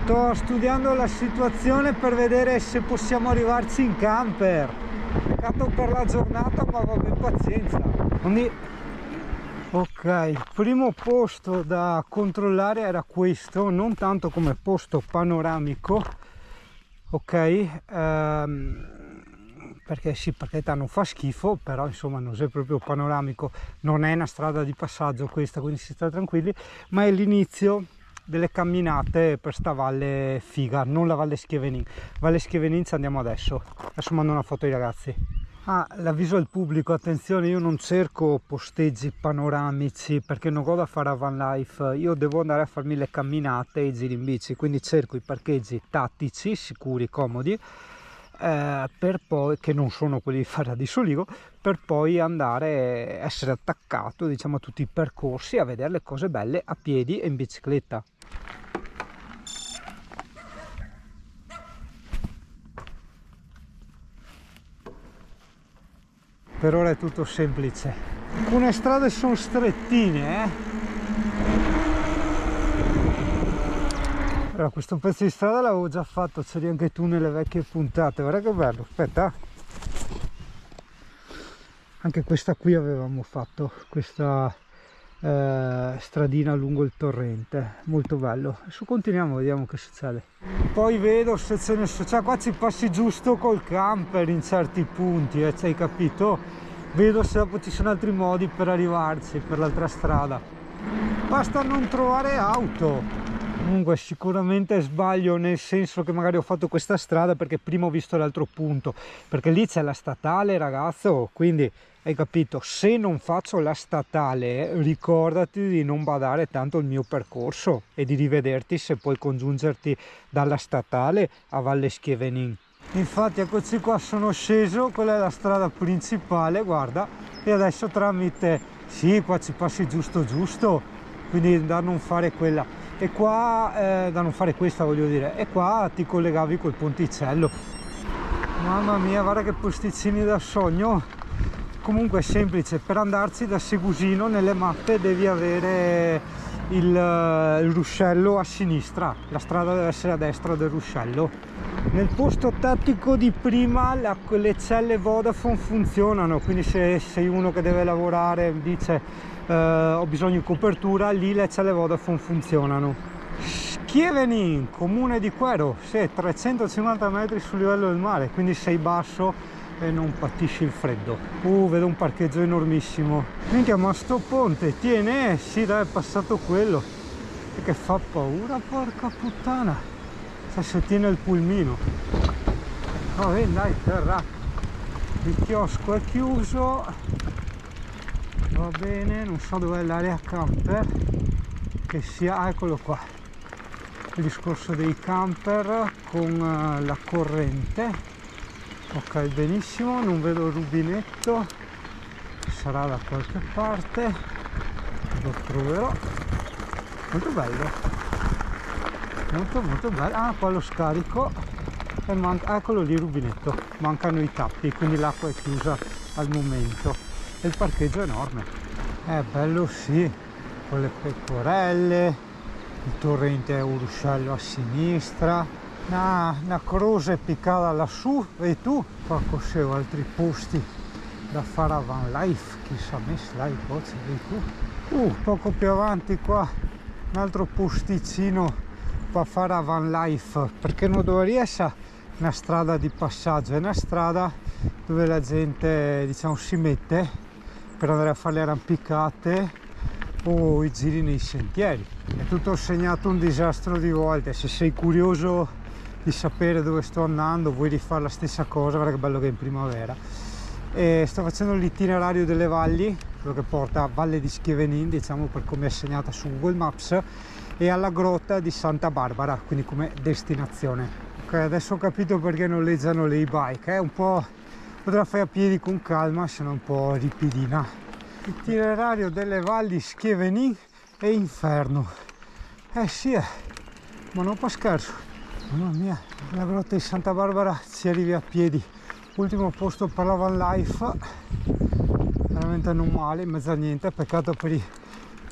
Sto studiando la situazione per vedere se possiamo arrivarci in camper. Peccato per la giornata, ma vabbè, pazienza. Quindi, ok, primo posto da controllare era questo, non tanto come posto panoramico, ok, perché sì, perché non fa schifo, però insomma non è proprio panoramico, non è una strada di passaggio questa, quindi si sta tranquilli, ma è l'inizio delle camminate per sta valle figa, non la Valle Schevenin. Valle Schevenin ci andiamo adesso mando una foto ai ragazzi. L'avviso al pubblico, attenzione, io non cerco posteggi panoramici perché non ho da fare a van life, io devo andare a farmi le camminate e i giri in bici, quindi cerco i parcheggi tattici, sicuri, comodi, per poi, che non sono quelli di Ferra di Soligo, per poi andare a essere attaccato, diciamo, a tutti i percorsi, a vedere le cose belle a piedi e in bicicletta. Per ora è tutto semplice. Alcune strade sono strettine, Allora, questo pezzo di strada l'avevo già fatto, c'eri anche tu nelle vecchie puntate, guarda che bello, aspetta. Anche questa qui avevamo fatto, questa stradina lungo il torrente, molto bello. Adesso continuiamo, vediamo che succede. Poi vedo se ce ne so, cioè qua ci passi giusto col camper in certi punti, ci hai capito? Vedo se dopo ci sono altri modi per arrivarci per l'altra strada. Basta non trovare auto. Comunque sicuramente sbaglio, nel senso che magari ho fatto questa strada perché prima ho visto l'altro punto, perché lì c'è la statale, ragazzo, quindi hai capito, se non faccio la statale ricordati di non badare tanto il mio percorso e di rivederti se puoi congiungerti dalla statale a Valle Schevenin. Infatti eccoci qua, sono sceso, quella è la strada principale, guarda, e adesso tramite, sì, qua ci passi giusto, quindi da non fare quella, e qua da non fare questa, voglio dire, e qua ti collegavi col ponticello. Mamma mia, guarda che posticini da sogno. Comunque è semplice, per andarci da Segusino nelle mappe devi avere il ruscello a sinistra, la strada deve essere a destra del ruscello. Nel posto tattico di prima le celle Vodafone funzionano, quindi se sei uno che deve lavorare dice ho bisogno di copertura, lì le celle Vodafone funzionano. Schevenin, comune di Quero, sì, 350 metri sul livello del mare, quindi sei basso e non patisci il freddo. Vedo un parcheggio enormissimo. Minchia, ma sto ponte tiene? Sì, dai, è passato quello. E che fa paura, porca puttana. Cioè, se tiene il pulmino. Vabbè, dai, terra. Il chiosco è chiuso. Va bene, non so dov'è l'area camper. Che sia, eccolo qua. Il discorso dei camper con la corrente. Ok, benissimo, non vedo il rubinetto, sarà da qualche parte, lo troverò. Molto bello, molto bello. Qua lo scarico e eccolo lì il rubinetto, mancano i tappi, quindi l'acqua è chiusa al momento e il parcheggio è enorme. È bello, sì, con le pecorelle, il torrente è un ruscello a sinistra. Una croce piccata lassù, vedi tu? Qua cos'ho altri posti da fare a van life, chissà me dai, cozze, vedi tu? Poco più avanti qua un altro posticino per fare a van life, perché non dove essere una strada di passaggio, è una strada dove la gente, diciamo, si mette per andare a fare le arrampicate o i giri nei sentieri. È tutto segnato un disastro di volte. Se sei curioso di sapere dove sto andando, vuoi rifare la stessa cosa, guarda che bello che è in primavera. E sto facendo l'itinerario delle valli, quello che porta a Valle di Schevenin, diciamo, per come è segnata su Google Maps, e alla grotta di Santa Barbara, quindi come destinazione. Ok, adesso ho capito perché noleggiano le e-bike, un po' potrà fare a piedi con calma, se no un po' ripidina. Itinerario delle valli Schevenin e Inferno. Sì, ma non fa scherzo. Mamma mia, la grotta di Santa Barbara ci arrivi a piedi. Ultimo posto per la van life, veramente non male, in mezzo a niente, peccato per i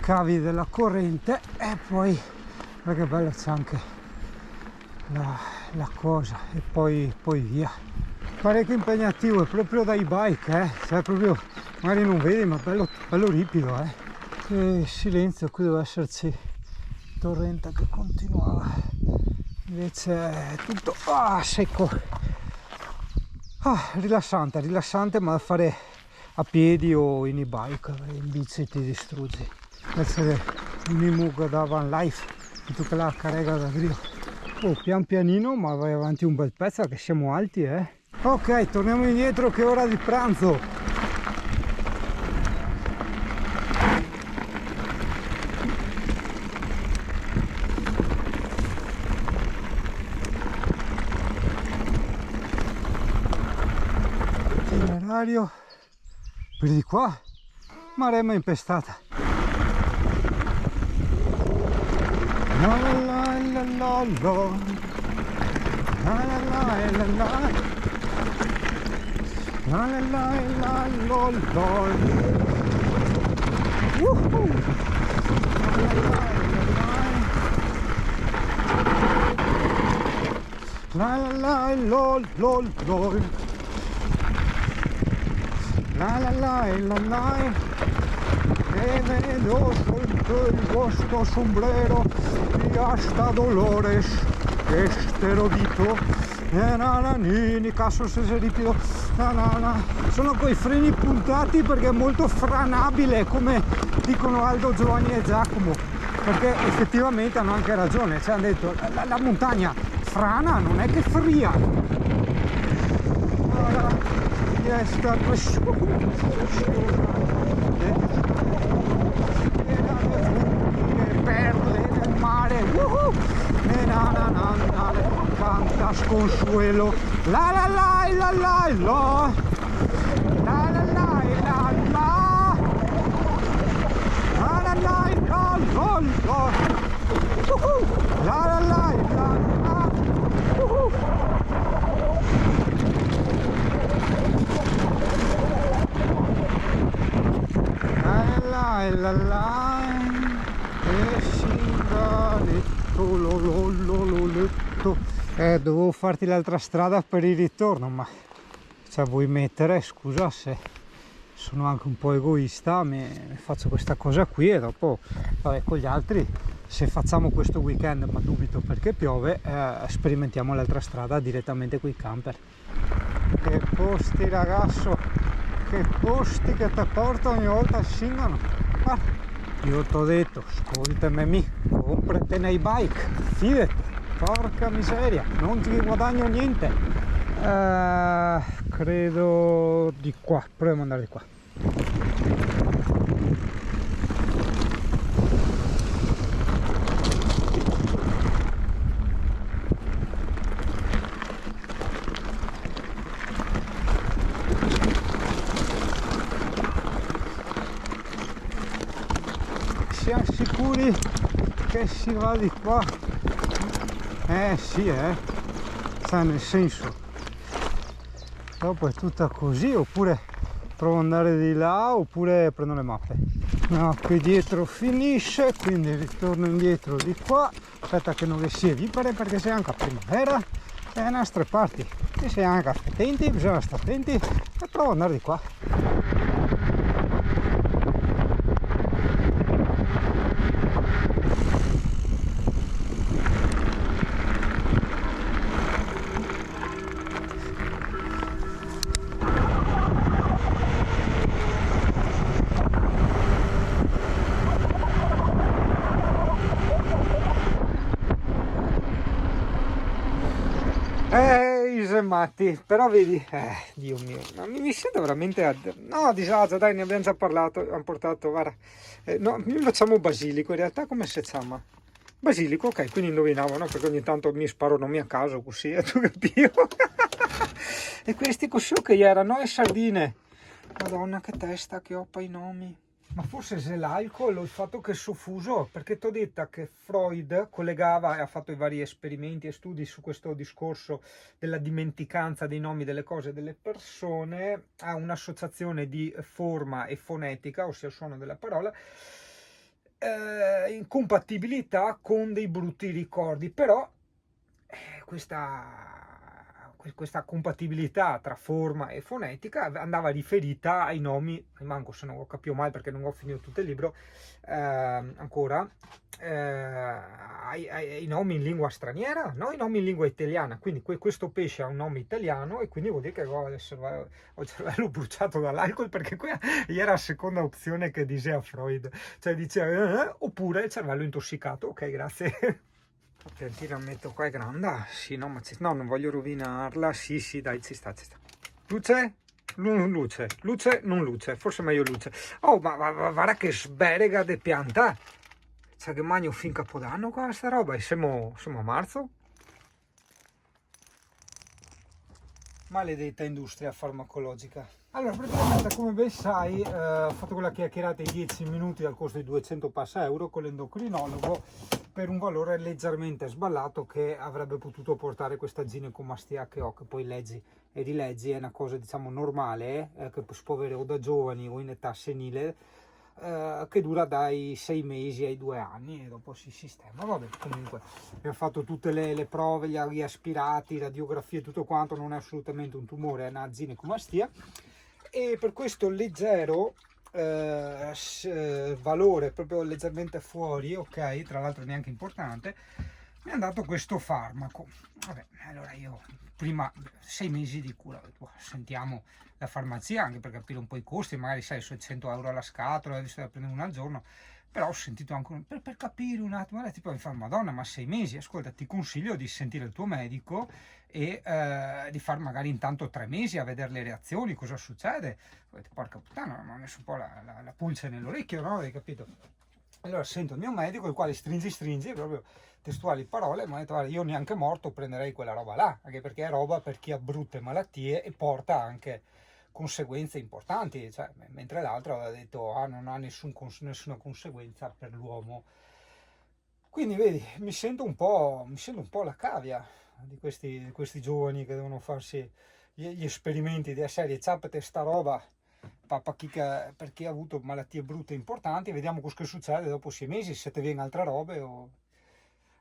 cavi della corrente. E poi, guarda che bello, c'è anche la cosa e poi via. Parecchio impegnativo, è proprio da e-bike, cioè proprio, magari non vedi, ma bello ripido, Che silenzio, qui deve esserci torrente che continuava, invece è tutto secco. Rilassante, ma da fare a piedi o in e-bike, in bici ti distruggi. Essere un imug da van life, tutta la carrega da grillo. Pian pianino, ma vai avanti un bel pezzo, che siamo alti, Ok, torniamo indietro che è ora di pranzo. Itinerario per di qua, Maremma impestata. La la la la la la. La la la la la. La la la la la la. Woohoo! La la la la la la. La la la la la. E vedo sotto il vostro sombrero y hasta Dolores este rodito ni caso se ripido. Sono coi freni puntati perché è molto franabile, come dicono Aldo, Giovanni e Giacomo, perché effettivamente hanno anche ragione, cioè hanno detto la montagna frana, non è che fria. Sta perle del mare, canta sconsuelo, la la la la la la, la la la la la, la la la la la, la la la la, la la, e singaletto, lo letto. Dovevo farti l'altra strada per il ritorno, ma cioè, vuoi mettere, scusa se sono anche un po' egoista, mi faccio questa cosa qui e dopo vabbè, con gli altri, se facciamo questo weekend, ma dubito perché piove, sperimentiamo l'altra strada direttamente coi camper. Che posti, ragazzo, che posti che ti porto ogni volta a Singano. Io t'ho detto, ascoltami, comprate nei bike, fidati, porca miseria, non ti guadagno niente. Credo di qua, proviamo ad andare di qua. Siamo sicuri che si va di qua? Sì, cioè nel senso, dopo è tutta così, oppure provo ad andare di là, oppure prendo le mappe. No, qui dietro finisce, quindi ritorno indietro di qua. Aspetta che non le si evipare, perché sei anche a primavera e le nostre parti, e sei anche attenti, bisogna stare attenti, e provo ad andare di qua. Matti, però vedi, Dio mio, ma mi sento veramente no, a disagio, dai, ne abbiamo già parlato, abbiamo portato, guarda, no, noi facciamo basilico, in realtà come si chiama? Basilico, ok, quindi indovinavo, no? Perché ogni tanto mi sparo nomi a caso così, tu capivo? E questi così che erano le sardine, madonna che testa che ho poi i nomi. Ma forse se l'alcol o il fatto che è soffuso, perché ti ho detto che Freud collegava e ha fatto i vari esperimenti e studi su questo discorso della dimenticanza dei nomi delle cose e delle persone a un'associazione di forma e fonetica, ossia il suono della parola, in compatibilità con dei brutti ricordi. Però questa compatibilità tra forma e fonetica andava riferita ai nomi, rimango se non lo capivo male perché non ho finito tutto il libro ancora, ai nomi in lingua straniera, no? I nomi in lingua italiana, quindi questo pesce ha un nome italiano e quindi vuol dire che ho il cervello bruciato dall'alcol, perché quella era la seconda opzione che diceva Freud, cioè diceva oppure il cervello intossicato. Ok, grazie. Attenti, la metto qua, è grande. Ah, sì, no, ma no, non voglio rovinarla. Sì, sì, dai, ci sta, ci sta. Luce? Luce, luce, non luce, forse meglio luce. Oh, ma guarda che sberega de pianta. Sa che magno fin Capodanno qua sta roba, e siamo a marzo. Maledetta industria farmacologica. Allora, praticamente, come ben sai, ho fatto quella chiacchierata in 10 minuti al costo di 200 passa euro con l'endocrinologo per un valore leggermente sballato che avrebbe potuto portare questa ginecomastia che ho, che poi leggi e rileggi, è una cosa diciamo normale, che si può avere o da giovani o in età senile, che dura dai 6 mesi ai 2 anni e dopo si sistema. Vabbè, comunque abbiamo fatto tutte le prove, gli aspirati, radiografie, tutto quanto, non è assolutamente un tumore, è una ginecomastia, e per questo leggero valore, proprio leggermente fuori, ok, tra l'altro neanche importante, mi hanno dato questo farmaco. Vabbè, allora io prima 6 mesi di cura, sentiamo la farmacia anche per capire un po' i costi, magari sai, su 100 euro alla scatola, visto da prendere una al giorno, però ho sentito anche per capire un attimo, tipo mi fa Madonna, ma 6 mesi, ascolta, ti consiglio di sentire il tuo medico e di fare magari intanto 3 mesi a vedere le reazioni, cosa succede. Porca puttana, non ho messo un po' la pulce nell'orecchio, no? Hai capito? Allora sento il mio medico, il quale stringi, proprio testuali parole, mi ha detto guarda, io neanche morto prenderei quella roba là, anche perché è roba per chi ha brutte malattie e porta anche conseguenze importanti, cioè, mentre l'altro aveva detto non ha nessuna conseguenza per l'uomo. Quindi vedi, mi sento un po' la cavia di questi giovani che devono farsi gli esperimenti della serie ciappate sta roba per chi ha avuto malattie brutte importanti, vediamo cosa succede dopo 6 mesi, se ti viene altre robe o...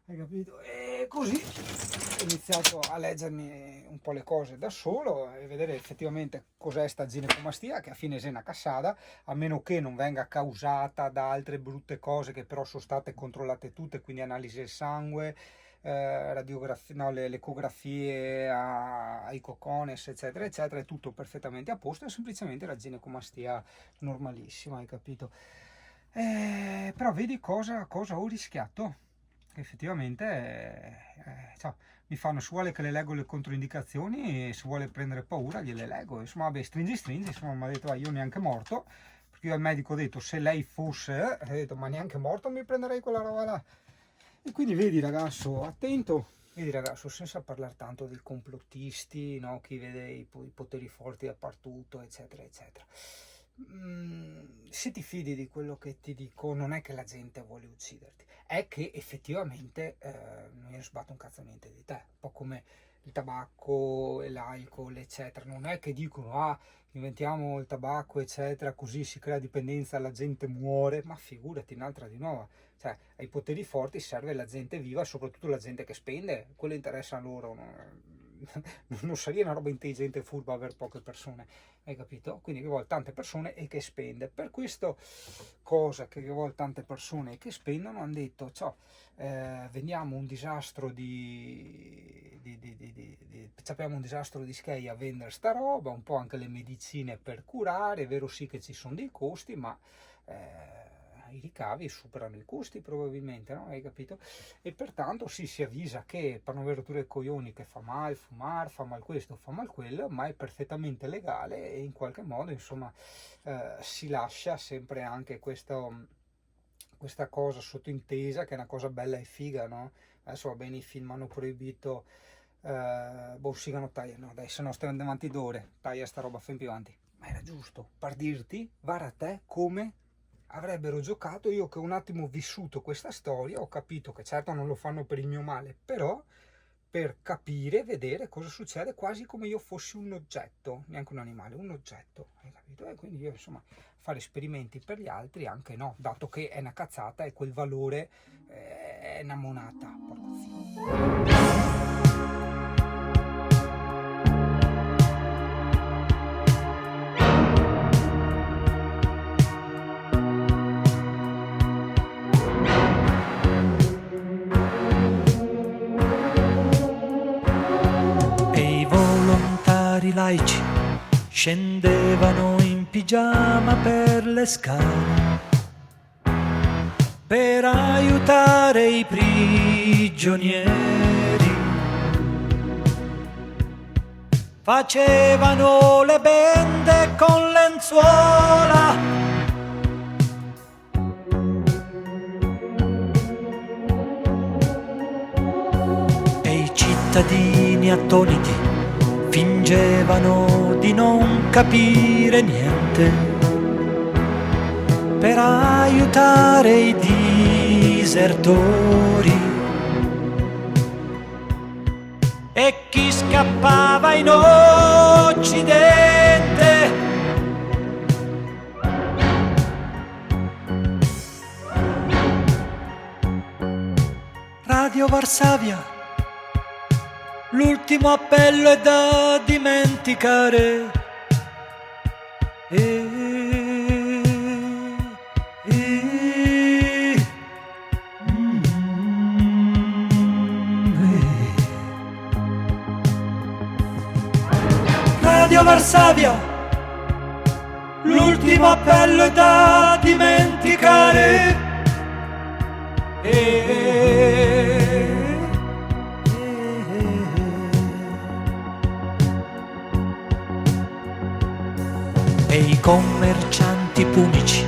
Hai capito? E così ho iniziato a leggermi un po' le cose da solo e vedere effettivamente cos'è sta ginecomastia, che a fine è una cassata, a meno che non venga causata da altre brutte cose che però sono state controllate tutte, quindi analisi del sangue, radiografie, no, le ecografie ai cocones, eccetera, eccetera, è tutto perfettamente a posto, è semplicemente la ginecomastia normalissima, hai capito? Però vedi cosa ho rischiato? Effettivamente cioè, mi fanno, se vuole che le leggo le controindicazioni e se vuole prendere paura gliele leggo, insomma vabbè, stringi, insomma mi ha detto io neanche morto, perché io al medico ho detto se lei fosse, ho detto ma neanche morto mi prenderei quella roba là. E quindi vedi ragazzo, attento, vedi ragazzo, senza parlare tanto dei complottisti, no? Chi vede i poteri forti dappertutto, eccetera, eccetera. Se ti fidi di quello che ti dico, non è che la gente vuole ucciderti, è che effettivamente non gliene sbatto un cazzo niente di te, un po' come il tabacco e l'alcol, eccetera. Non è che dicono inventiamo il tabacco, eccetera, così si crea dipendenza, la gente muore, ma figurati, un'altra di nuovo. Cioè, ai poteri forti serve la gente viva, soprattutto la gente che spende, quello interessa a loro, non sarebbe una roba intelligente e furba aver poche persone, hai capito? Quindi che vuole tante persone e che spende. Per questo cosa che vuole tante persone e che spendono hanno detto ciao, veniamo un disastro sappiamo un disastro di schei a vendere sta roba, un po' anche le medicine per curare, è vero sì che ci sono dei costi, ma i ricavi superano i costi probabilmente, no? Hai capito? E pertanto si avvisa che per non avere rotture ai coglioni che fa mal fumare, fa mal questo, fa mal quello, ma è perfettamente legale e in qualche modo insomma si lascia sempre anche questa cosa sottointesa che è una cosa bella e figa, no? Adesso va bene, i film hanno proibito sigano taglia, no dai, se no stiamo davanti d'ore, taglia sta roba fin più avanti, ma era giusto per dirti, guarda te come avrebbero giocato. Io che ho un attimo vissuto questa storia ho capito che certo non lo fanno per il mio male, però per capire, vedere cosa succede, quasi come io fossi un oggetto, neanche un animale, un oggetto, hai capito? E quindi io insomma fare esperimenti per gli altri anche no, dato che è una cazzata e quel valore è una monata, porco figlio. militari laici scendevano in pigiama per le scale per aiutare i prigionieri. Facevano le bende con lenzuola e i cittadini attoniti fingevano di non capire niente per aiutare i disertori. E chi scappava in Occidente Radio Varsavia, l'ultimo appello è da dimenticare. Radio Varsavia, l'ultimo appello è da dimenticare. E i commercianti punici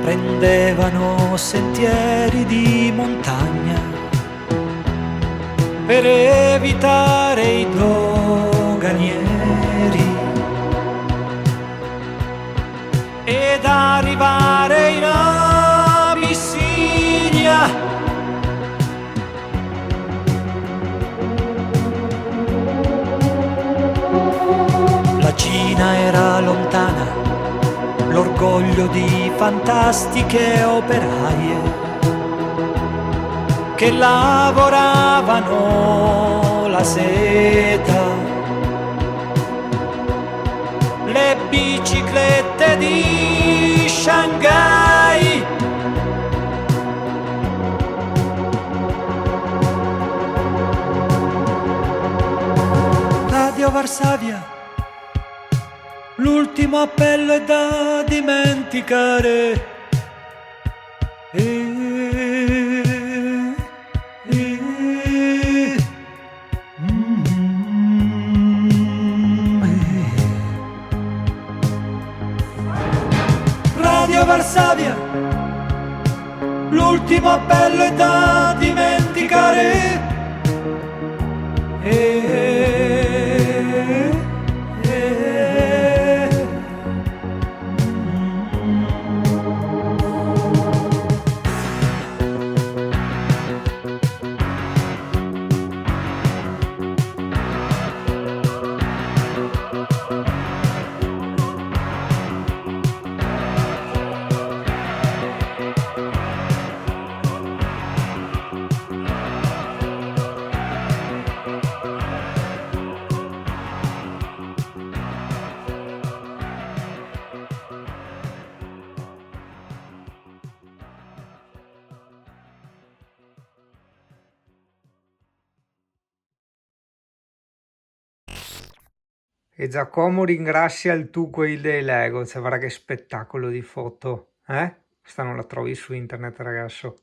prendevano sentieri di montagna per evitare i doganieri ed arrivare in Abissinia. La Cina era lontana, l'orgoglio di fantastiche operaie che lavoravano la seta, le biciclette di Shanghai. Radio Varsavia, l'ultimo appello è da dimenticare. Radio Varsavia, l'ultimo appello è da dimenticare. E Giacomo ringrazia il tu quei dei Lego, cioè guarda che spettacolo di foto, eh? Questa non la trovi su internet, ragazzo.